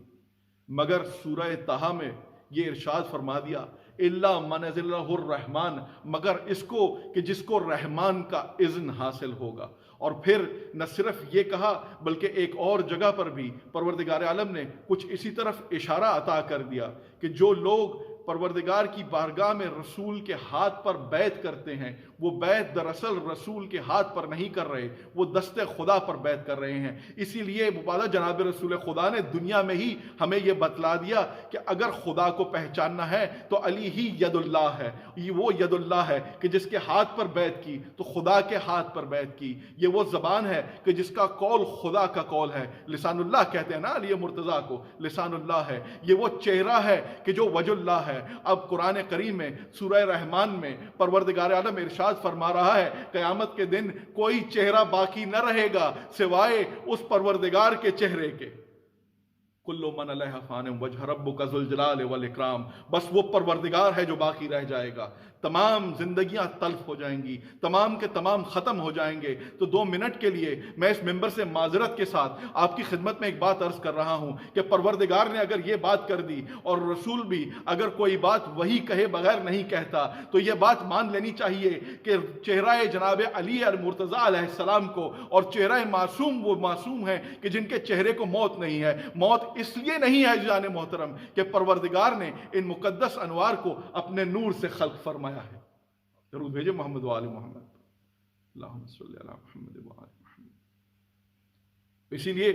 Speaker 5: مگر سورہ طٰہٰ میں یہ ارشاد فرما دیا الا من اذن لہ الرحمن، مگر اس کو کہ جس کو رحمان کا اذن حاصل ہوگا۔ اور پھر نہ صرف یہ کہا بلکہ ایک اور جگہ پر بھی پروردگار عالم نے کچھ اسی طرف اشارہ عطا کر دیا کہ جو لوگ پروردگار کی بارگاہ میں رسول کے ہاتھ پر بیعت کرتے ہیں، وہ بیعت دراصل رسول کے ہاتھ پر نہیں کر رہے، وہ دست خدا پر بیعت کر رہے ہیں۔ اسی لیے مبارک جناب رسول خدا نے دنیا میں ہی ہمیں یہ بتلا دیا کہ اگر خدا کو پہچاننا ہے تو علی ہی ید اللہ ہے، یہ وہ ید اللہ ہے کہ جس کے ہاتھ پر بیعت کی تو خدا کے ہاتھ پر بیعت کی، یہ وہ زبان ہے کہ جس کا قول خدا کا قول ہے، لسان اللہ کہتے ہیں نا علی مرتضیٰ کو، لسان اللہ ہے، یہ وہ چہرہ ہے کہ جو وجہ اللہ ہے۔ اب قرآن کریم میں سورہ رحمان میں پروردگار عالم ارشاد فرما رہا ہے قیامت کے دن کوئی چہرہ باقی نہ رہے گا سوائے اس پروردگار کے چہرے کے، کل من علیہ فان وجہ ربک ذو الجلال والاکرام، بس وہ پروردگار ہے جو باقی رہ جائے گا، تمام زندگیاں تلف ہو جائیں گی، تمام کے تمام ختم ہو جائیں گے۔ تو 2 منٹ کے لیے میں اس ممبر سے معذرت کے ساتھ آپ کی خدمت میں ایک بات عرض کر رہا ہوں کہ پروردگار نے اگر یہ بات کر دی اور رسول بھی اگر کوئی بات وہی کہے بغیر نہیں کہتا تو یہ بات مان لینی چاہیے کہ چہرہ جناب علی المرتضیٰ علیہ السلام کو اور چہرہ معصوم وہ معصوم ہیں کہ جن کے چہرے کو موت نہیں ہے۔ موت اس لیے نہیں ہے جان محترم کہ پروردگار نے ان مقدس انوار کو اپنے نور سے خلق فرمایا ہے۔ درود بھیجے محمد و آل محمد، اللہم صلی علی محمد و آل محمد۔ اسی لیے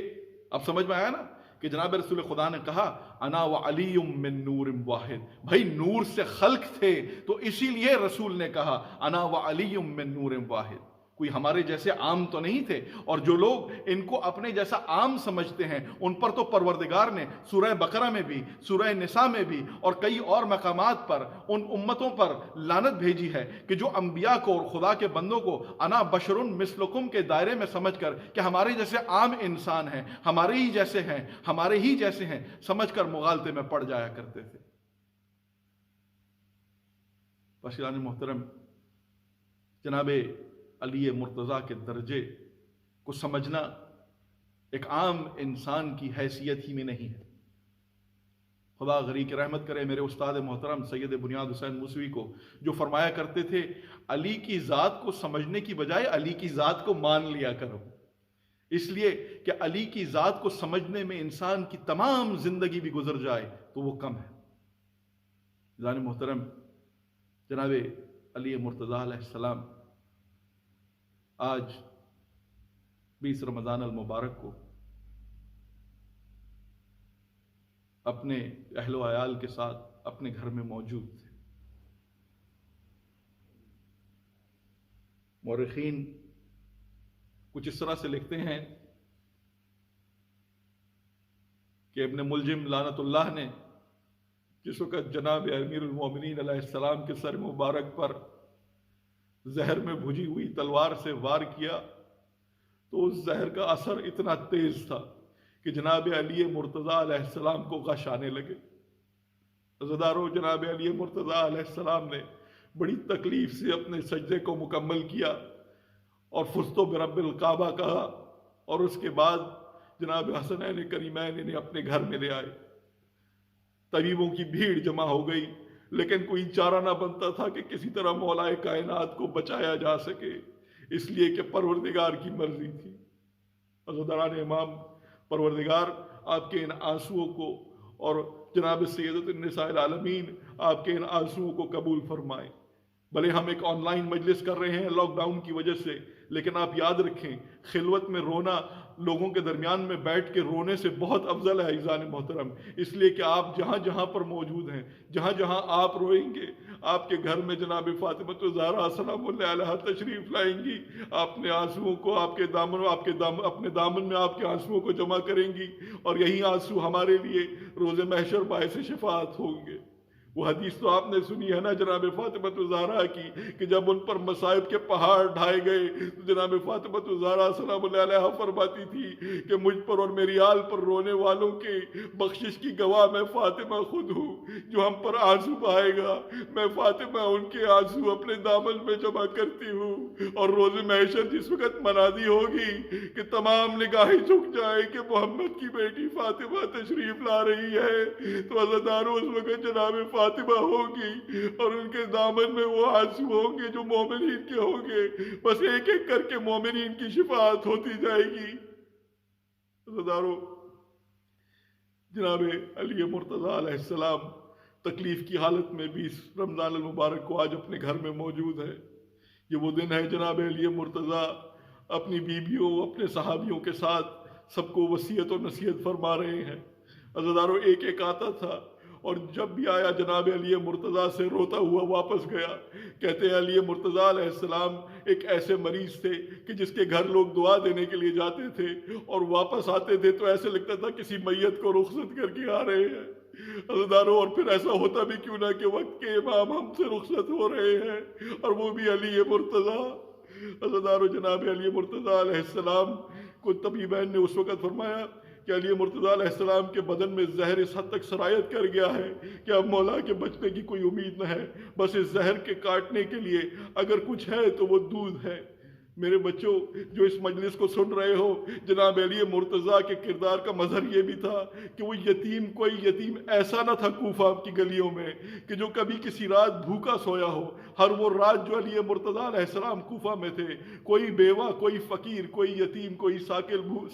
Speaker 5: اب سمجھ میں آیا نا کہ جناب رسول خدا نے کہا انا و علی من نور واحد، بھائی نور سے خلق تھے تو اسی لیے رسول نے کہا انا و علی من نور واحد، کوئی ہمارے جیسے عام تو نہیں تھے۔ اور جو لوگ ان کو اپنے جیسا عام سمجھتے ہیں ان پر تو پروردگار نے سورہ بقرہ میں بھی، سورہ نساء میں بھی اور کئی اور مقامات پر ان امتوں پر لعنت بھیجی ہے کہ جو انبیاء کو اور خدا کے بندوں کو انا بشر مثلکم کے دائرے میں سمجھ کر کہ ہمارے جیسے عام انسان ہیں، ہمارے ہی جیسے ہیں، ہمارے ہی جیسے ہیں سمجھ کر مغالطے میں پڑ جایا کرتے تھے۔ پاشیان محترم، جناب علی مرتضیٰ کے درجے کو سمجھنا ایک عام انسان کی حیثیت ہی میں نہیں ہے۔ خدا غریق رحمت کرے میرے استاد محترم سید بنیاد حسین موسوی کو، جو فرمایا کرتے تھے علی کی ذات کو سمجھنے کی بجائے علی کی ذات کو مان لیا کرو، اس لیے کہ علی کی ذات کو سمجھنے میں انسان کی تمام زندگی بھی گزر جائے تو وہ کم ہے۔ جان محترم، جناب علی مرتضیٰ علیہ السلام آج 20 رمضان المبارک کو اپنے اہل و عیال کے ساتھ اپنے گھر میں موجود تھے۔ مورخین کچھ اس طرح سے لکھتے ہیں کہ ابن ملجم لعنت اللہ نے جس وقت جناب امیر المومنین علیہ السلام کے سر مبارک پر زہر میں بھجی ہوئی تلوار سے وار کیا تو اس زہر کا اثر اتنا تیز تھا کہ جناب علی مرتضیٰ علیہ السلام کو غش آنے لگے۔ عزیزدارو، جناب علی مرتضیٰ علیہ السلام نے بڑی تکلیف سے اپنے سجدے کو مکمل کیا اور فزت برب الکعبہ کہا، اور اس کے بعد جناب حسنین کریمین انہیں اپنے گھر میں لے آئے۔ طبیبوں کی بھیڑ جمع ہو گئی، لیکن کوئی چارہ نہ بنتا تھا کہ کسی طرح مولا کائنات کو بچایا جا سکے، اس لیے کہ پروردگار کی مرضی تھی۔ عزیزداران امام، پروردگار آپ کے ان آنسوؤں کو اور جناب سیدۃ النساء العالمین آپ کے ان آنسوؤں کو قبول فرمائے۔ بھلے ہم ایک آن لائن مجلس کر رہے ہیں لاک ڈاؤن کی وجہ سے، لیکن آپ یاد رکھیں خلوت میں رونا لوگوں کے درمیان میں بیٹھ کے رونے سے بہت افضل ہے عزیزان محترم، اس لیے کہ آپ جہاں جہاں پر موجود ہیں، جہاں جہاں آپ روئیں گے، آپ کے گھر میں جناب فاطمہ الزہرا سلام اللہ علیہا تشریف لائیں گی، اپنے آنسوؤں کو اپنے دامن میں آپ کے آنسوؤں کو جمع کریں گی، اور یہی آنسو ہمارے لیے روز محشر باعث شفاعت ہوں گے۔ وہ حدیث تو آپ نے سنی ہے نا جناب فاطمہ الزہرا کی کہ جب ان پر مصائب کے پہاڑ ڈھائے گئے تو جناب فاطمہ الزہرا سلام اللہ علیہا فرماتی تھی کہ مجھ پر اور میری آل پر رونے والوں کے بخشش کی گواہ میں فاطمہ خود ہوں۔ جو ہم پر آنسو بہائے گا میں فاطمہ ان کے آنسو اپنے دامن میں جمع کرتی ہوں، اور روز محشر جس وقت منادی ہوگی کہ تمام نگاہیں جھک جائیں کہ محمد کی بیٹی فاطمہ تشریف لا رہی ہے، تو عزیزانو اس وقت جناب فاطمہ ہوگی اور ان کے دامن میں وہ آنسو ہوں گے جو مومنین کے ہوں گے، بس ایک ایک کر کے مومنین کی شفاعت ہوتی جائے گی۔ عزیزانو، جناب علی مرتضیٰ علیہ السلام تکلیف کی حالت میں بھی اس رمضان المبارک کو آج اپنے گھر میں موجود ہے۔ یہ وہ دن ہے جناب علی مرتضیٰ اپنی بیویوں، اپنے صحابیوں کے ساتھ سب کو وصیت و نصیحت فرما رہے ہیں۔ عزیزانو، ایک ایک آتا تھا اور جب بھی آیا جناب علی مرتضیٰ سے روتا ہوا واپس گیا۔ کہتے ہیں علی مرتضیٰ علیہ السلام ایک ایسے مریض تھے کہ جس کے گھر لوگ دعا دینے کے لیے جاتے تھے اور واپس آتے تھے تو ایسے لگتا تھا کسی میت کو رخصت کر کے آ رہے ہیں۔ عزیزانو، اور پھر ایسا ہوتا بھی کیوں نہ کہ وقت کے امام ہم سے رخصت ہو رہے ہیں اور وہ بھی علی مرتضیٰ۔ عزیزانو، جناب علی مرتضیٰ علیہ السلام کو طبیبین نے اس وقت فرمایا کہ علی مرتضیٰ علیہ السلام کے بدن میں زہر اس حد تک سرایت کر گیا ہے کہ اب مولا کے بچنے کی کوئی امید نہ ہے، بس اس زہر کے کاٹنے کے لیے اگر کچھ ہے تو وہ دودھ ہے۔ میرے بچوں جو اس مجلس کو سن رہے ہو، جناب علی مرتضیٰ کے کردار کا مظہر یہ بھی تھا کہ وہ یتیم، کوئی یتیم ایسا نہ تھا کوفہ کی گلیوں میں کہ جو کبھی کسی رات بھوکا سویا ہو۔ ہر وہ رات جو علی مرتضیٰ علیہ السلام کوفہ میں تھے، کوئی بیوہ، کوئی فقیر، کوئی یتیم، کوئی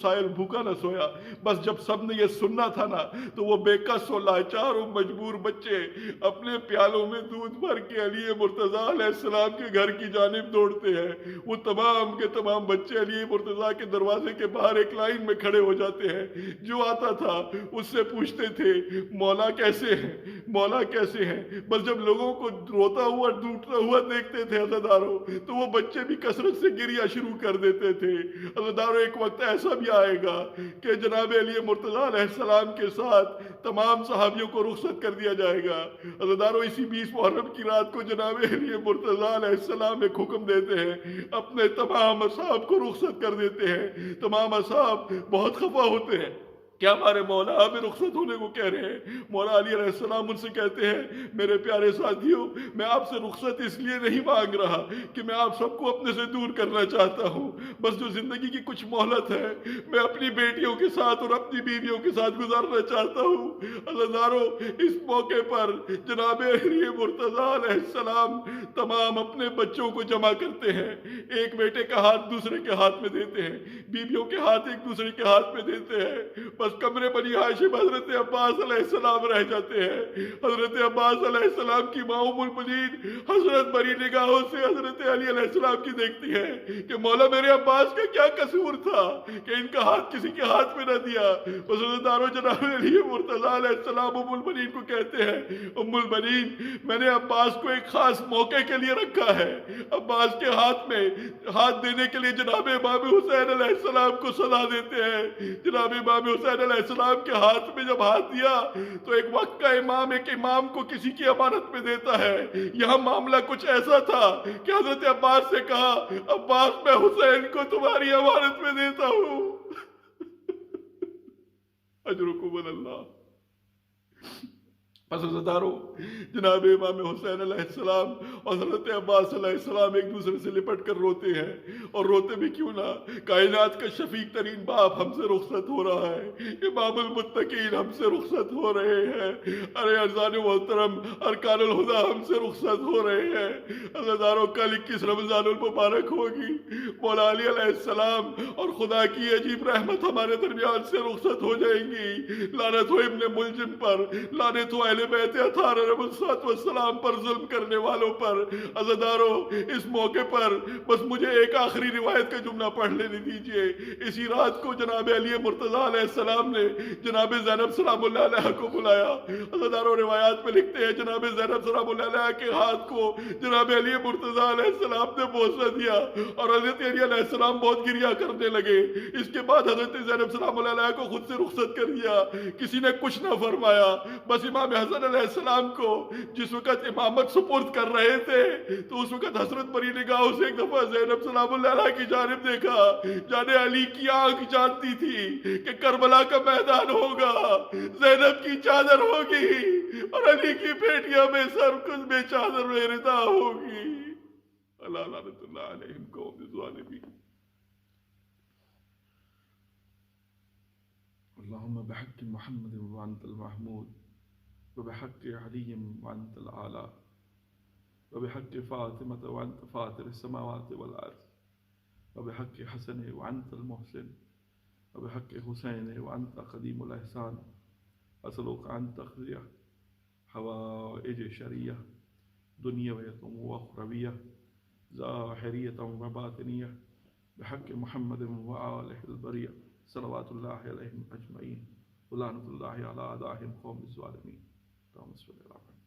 Speaker 5: سائل بھوکا نہ سویا۔ بس جب سب نے یہ سننا تھا نا تو وہ بے کس و لاچار و مجبور بچے اپنے پیالوں میں دودھ بھر کے علی مرتضیٰ علیہ السلام کے گھر کی جانب دوڑتے ہیں۔ وہ تمام کے تمام بچے علی مرتضیٰ کے دروازے کے باہر ایک لائن میں کھڑے ہو جاتے ہیں۔ جو آتا تھا اس سے پوچھتے تھے مولا کیسے ہیں، مولا کیسے ہیں۔ بس جب لوگوں کو روتا ہوا ڈوٹتا ہوا دیکھتے تھے عزیزانو تو وہ بچے بھی کثرت سے گریا شروع کر دیتے تھے۔ عزیزانو، ایک وقت ایسا بھی آئے گا کہ جناب علی مرتضیٰ علیہ السلام کے ساتھ تمام صحابیوں کو رخصت کر دیا جائے گا۔ عزیزانو، اسی 20 محرم کی رات کو جناب علی مرتضیٰ علیہ السلام ایک حکم دیتے ہیں، اپنے تمام اصحاب کو رخصت کر دیتے ہیں۔ تمام اصحاب بہت خفا ہوتے ہیں، کیا ہمارے مولا ہمیں رخصت ہونے کو کہہ رہے ہیں؟ مولا علی علیہ السلام ان سے کہتے ہیں میرے پیارے ساتھیوں، میں آپ سے رخصت اس لیے نہیں مانگ رہا کہ میں آپ سب کو اپنے سے دور کرنا چاہتا ہوں، بس جو زندگی کی کچھ مہلت ہے میں اپنی بیٹیوں کے ساتھ اور اپنی بیویوں کے ساتھ گزارنا چاہتا ہوں۔ عزیزانو، اس موقع پر جناب علی مرتضیٰ علیہ السلام تمام اپنے بچوں کو جمع کرتے ہیں، ایک بیٹے کا ہاتھ دوسرے کے ہاتھ میں دیتے ہیں، بیویوں کے ہاتھ ایک دوسرے کے ہاتھ میں دیتے ہیں۔ بس کمرے بنی ہاشم حضرت عباس علیہ السلام رہ جاتے ہیں۔ حضرت عباس علیہ السلام کی ماں ام المؤمنین حضرت بری نگاہوں سے حضرت علی علیہ السلام کی دیکھتی ہے کہ مولا میرے عباس کا کیا قصور تھا کہ ان کا ہاتھ کسی کے ہاتھ میں نہ دیا۔ بس عزیزانو، جناب علی مرتضیٰ علیہ السلام ام المؤمنین کو کہتے ہیں ام المؤمنین، میں نے عباس کو ایک خاص موقع کے لیے رکھا ہے۔ عباس کے ہاتھ میں ہاتھ دینے کے لیے جناب امام حسین علیہ السلام کو صدا دیتے ہیں۔ جناب امام حسین علیہ السلام کے ہاتھ میں جب ہاتھ دیا تو ایک وقت کا امام ایک امام کو کسی کی امانت میں دیتا ہے۔ یہاں معاملہ کچھ ایسا تھا کہ حضرت عباس سے کہا عباس میں حسین کو تمہاری امانت میں دیتا ہوں، اجرکم اللہ۔ پس عزیزانو، جناب امام حسین علیہ السلام اور حضرت عباس علیہ السلام ایک دوسرے سے لپٹ کر روتے ہیں، اور روتے بھی کیوں نہ، کائنات کا شفیق ترین باپ ہم سے رخصت ہو رہا ہے، امام المتقین ہم سے رخصت ہو رہے ہیں، ارے ارزان محترم ارکان الہدا ہم سے رخصت ہو رہے ہیں۔ عزیزانو، کل 21 رمضان المبارک ہوگی، مولا علی علیہ السلام اور خدا کی عجیب رحمت ہمارے درمیان سے رخصت ہو جائیں گی۔ لعنت ہو ابن ملجم پر، لعنت ہو اہل بیت اطہار علیہ السلام پر ظلم کرنے والوں پر۔ عزیزانو، اس موقع پر بس مجھے ایک آخری روایت کا جملہ پڑھ لینے دیجئے۔ اسی رات کو جناب علی مرتضیٰ علیہ السلام نے جناب زینب سلام اللہ علیہ کو بلایا۔ عزیزانو، روایات میں لکھتے ہیں جناب زینب سلام اللہ علیہ کے ہاتھ کو جناب علی مرتضیٰ علیہ السلام نے بوسہ دیا اور حضرت علی علیہ السلام بہت گریہ کرنے لگے۔ اس کے بعد حضرت زینب سلام اللہ علیہ کو خود سے رخصت کر دیا، کسی نے کچھ نہ فرمایا۔ بس امام حسن علیہ السلام کو جس وقت امامت سپرد کر رہے تھے تو اس وقت حسرت بری نگاہوں سے ایک دفعہ زینب سلام اللہ علیہ کی جانب دیکھا۔ جانے علی کی آنکھ جانتی تھی کہ کربلا کا میدان ہوگا، زینب کی چادر ہوگی اور علی کی بیٹیاں میں سر کچھ بے چادر میں ردا ہوگی۔ اللہ لعنت اللہ علیہم قوم الظالمین۔ اللهم بحق محمد وانت المحمود وبحق علي وانت الأعلى وبحق فاطمة وانت فاطر السماوات والأرض وبحق حسن وانت المحسن وبحق حسين وانت قديم الإحسان أسألك أن تقضي حوائج شرعیہ دنیویۃ و اخرویہ ظاہریۃ و باطنیہ بحق محمد و آلہ البریہ صلوات اللہ علیہم اجمعین ولعنۃ اللہ علی اعدائہم قوم الظالمین اللہم صل علی محمد